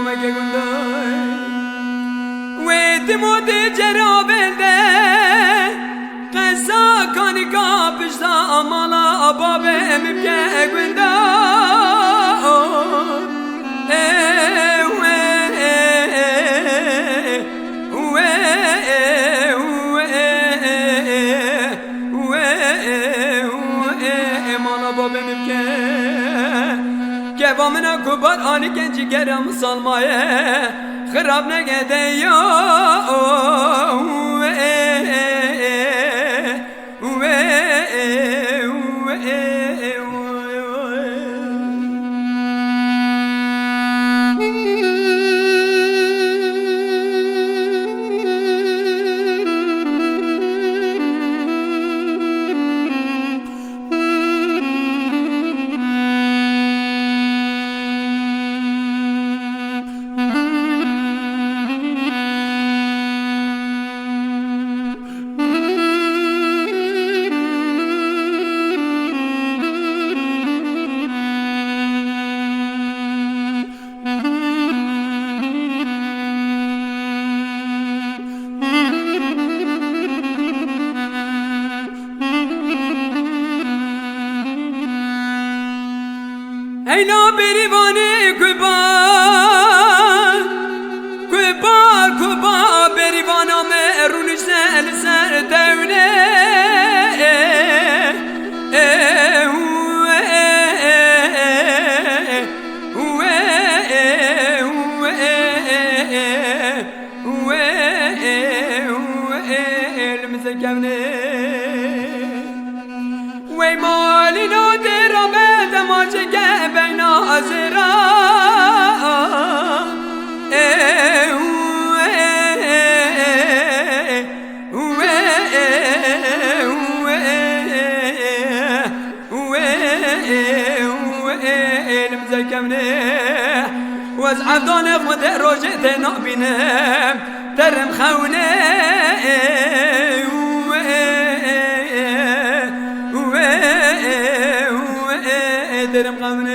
ماما که گندای ویدمو دی جرابنده قصا کانی کا پشتا مالا بابه مبکه و من کبار آنی کنچی گرم سالمایه خراب نگده یا اینا بریوانه کوبا بریوانا مرونش سر دونه وی مالی نو دیرا به دماجه که بین آزرا وز عبدان خود روجه نابینم درم خونه درم خونه